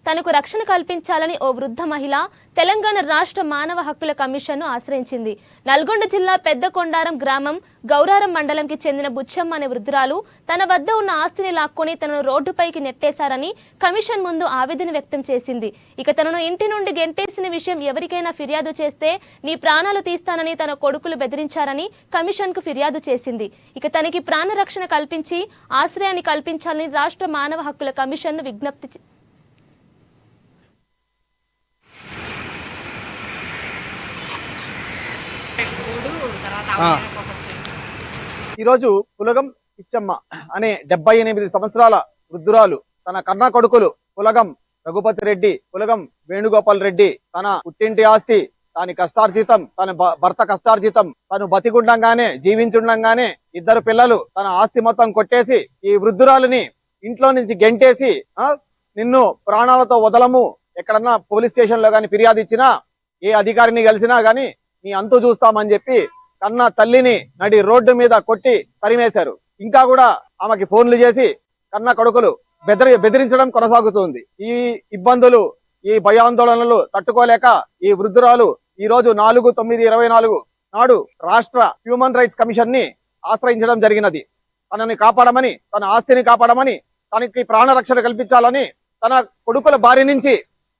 తనకు రక్షణ కల్పించాలని ఓ వృద్ధ మహిళ తెలంగాణ రాష్ట్ర మానవ హక్కుల కమిషన్ను ఆశ్రయించింది. నల్గొండ జిల్లా పెద్దకొండారం గ్రామం గౌరారం మండలంకి చెందిన బుచ్చమ్మ అనే వృద్ధురాలు తన వద్ద ఉన్న ఆస్తిని లాక్కొని తనను రోడ్డుపైకి నెట్టేశారని కమిషన్ ముందు ఆవేదన వ్యక్తం చేసింది. ఇక తనను ఇంటి నుండి గెంటేసిన విషయం ఎవరికైనా ఫిర్యాదు చేస్తే నీ ప్రాణాలు తీస్తానని తన కొడుకులు బెదిరించారని కమిషన్కు ఫిర్యాదు చేసింది. ఇక తనకి ప్రాణ రక్షణ కల్పించి ఆశ్రయాన్ని కల్పించాలని రాష్ట్ర మానవ హక్కుల కమిషన్ను విజ్ఞప్తి ఈరోజు పులగం పిచ్చమ్మ అనే 78 సంవత్సరాల వృద్ధురాలు తన కన్న కొడుకులు పులగం రఘుపతి రెడ్డి, పులగం వేణుగోపాల్ రెడ్డి తన పుట్టింటి ఆస్తి, తన కష్టార్జితం, తన భర్త కష్టార్జితం, తను బతికుండంగానే జీవించుండంగానే 2 పిల్లలు తన ఆస్తి మొత్తం కొట్టేసి ఈ వృద్ధురాలిని ఇంట్లో నుంచి గెంటేసి నిన్ను ప్రాణాలతో వదలము, ఎక్కడన్నా పోలీస్ స్టేషన్ లో గాని ఫిర్యాదు ఇచ్చినా, ఏ అధికారిని కలిసినా గాని నీ అంతు చూస్తామని చెప్పి కన్న తల్లిని నడి రోడ్డు మీద కొట్టి తరిమేశారు. ఇంకా కూడా ఆమెకి ఫోన్లు చేసి కన్న కొడుకులు బెదిరించడం కొనసాగుతుంది. ఈ ఇబ్బందులు, ఈ భయాందోళనలు తట్టుకోలేక ఈ వృద్ధురాలు ఈ రోజు 4/9/24 నాడు రాష్ట్ర హ్యూమన్ రైట్స్ కమిషన్ ని ఆశ్రయించడం జరిగినది. తనని కాపాడమని, తన ఆస్తిని కాపాడమని, తనకి ప్రాణ రక్షణ కల్పించాలని, తన కొడుకుల బారి నుంచి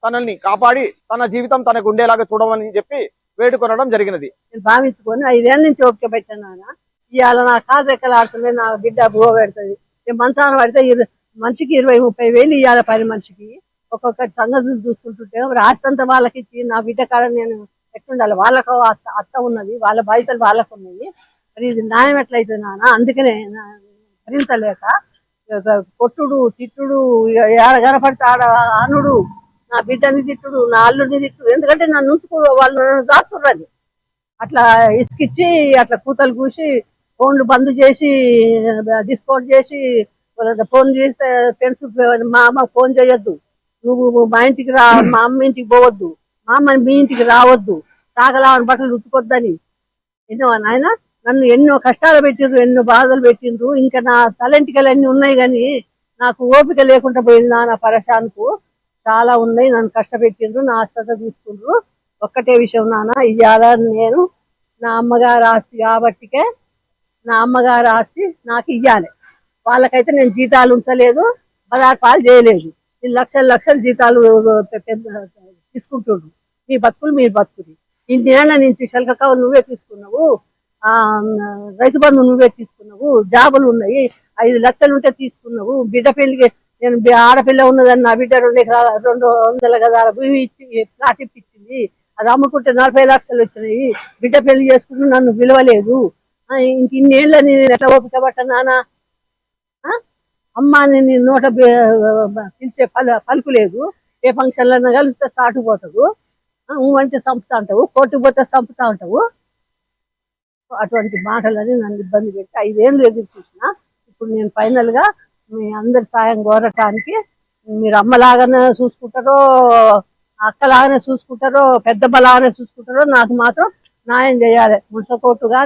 తనని కాపాడి తన జీవితం తనకు ఉండేలాగా చూడమని చెప్పి వేడుకొనడం జరిగినది. నేను భావించుకొని 5 ఏళ్ళ నుంచి ఓపిక పెట్టాను. ఇవాళ నా కాదు రెక్కలు ఆడుతుంది, నా బిడ్డ బువ్వ పెడుతుంది. నేను మంచాన పడితే మనిషికి 20-30 వేలు ఇవ్వాలి, 10 మనిషికి. ఒక్కొక్కటి సంగతులు చూసుకుంటుంటే రాస్తంత వాళ్ళకి ఇచ్చి నా బిడ్డ కాడ నేను ఎట్లుండాలి. వాళ్ళకు అత్త ఉన్నది, వాళ్ళ బాధ్యతలు వాళ్ళకు ఉన్నాయి. మరి ఇది న్యాయం ఎట్లయితే నాన్న, అందుకనే భరించలేక కొట్టుడు తిట్టుడు, ఏడ కనపడితే ఆడ అనుడు, నా బిడ్డని తిట్టుడు, నా అల్లుడిని తిట్టుడు. ఎందుకంటే నన్ను వాళ్ళు దాస్తుర్రని అట్లా ఇసుకిచ్చి అట్లా కూతలు కూసి ఫోన్లు బంద్ చేసి డిస్కౌంట్ చేసి ఫోన్ చేస్తే ఫ్రెండ్స్ మా అమ్మకు ఫోన్ చేయొద్దు, నువ్వు మా ఇంటికి రా, మా అమ్మ ఇంటికి పోవద్దు, మా అమ్మని మీ ఇంటికి రావద్దు, సాగలావని బట్టలు ఉతుకొద్దని ఎన్నో నాయన నన్ను ఎన్నో కష్టాలు పెట్టిండ్రు, ఎన్నో బాధలు పెట్టిండ్రు. ఇంకా నా తలెంటికలు అన్ని ఉన్నాయి కానీ నాకు ఓపిక లేకుండా పోయింది. నా పరేషాన్కు చాలా ఉన్నాయి. నన్ను కష్టపెట్టిండ్రు, నా ఆస్తి తీసుకుండ్రు. ఒక్కటే విషయం నాన్న, ఇవాళ నేను నా అమ్మగారి ఆస్తి కాబట్టికే నా అమ్మగారి ఆస్తి నాకు ఇవ్వాలి. వాళ్ళకైతే నేను జీతాలు ఉంచలేదు, పదార్థాలు చేయలేదు. ఈ లక్షల జీతాలు తీసుకుంటుండ్రు. మీ బతుకులు మీరు బతుకులు. ఇన్నేళ్ల నుంచి శల్కకావు నువ్వే తీసుకున్నావు, రైతు బంధు నువ్వే తీసుకున్నావు, జాబులు ఉన్నాయి, 5 లక్షలు ఉంటే తీసుకున్నావు. బిడ్డ పెళ్లికి నేను ఆడపిల్ల ఉన్నదని నా బిడ్డ 200 గదాల భూమి ఇచ్చి ప్లాట్ ఇప్పించింది. అది అమ్ముకుంటే 40 లక్షలు వచ్చినాయి. బిడ్డ పెళ్లి చేసుకుంటూ నన్ను విలువలేదు. ఇంక ఇన్నేళ్ళ నేను ఎట్లా ఓపిక పట్ట నాన్న? అమ్మ నేను నోట పిలిచే పలుకులేదు. ఏ ఫంక్షన్లన్నా కలిస్తే సాటుపోతావు, అంటే చంపుతా ఉంటావు, కోర్టుకు పోతే చంపుతా ఉంటావు. అటువంటి మాటలని నన్ను ఇబ్బంది పెట్టి 5 ఏళ్ళు ఎదురు చూసిన. ఇప్పుడు నేను ఫైనల్ గా మీ అందరి సాయం కోరటానికి, మీరు అమ్మలాగానే చూసుకుంటారో, అక్కలాగానే చూసుకుంటారో, పెద్దమ్మలాగానే చూసుకుంటారో, నాకు మాత్రం న్యాయం చేయాలి. మున్స కోర్టుగా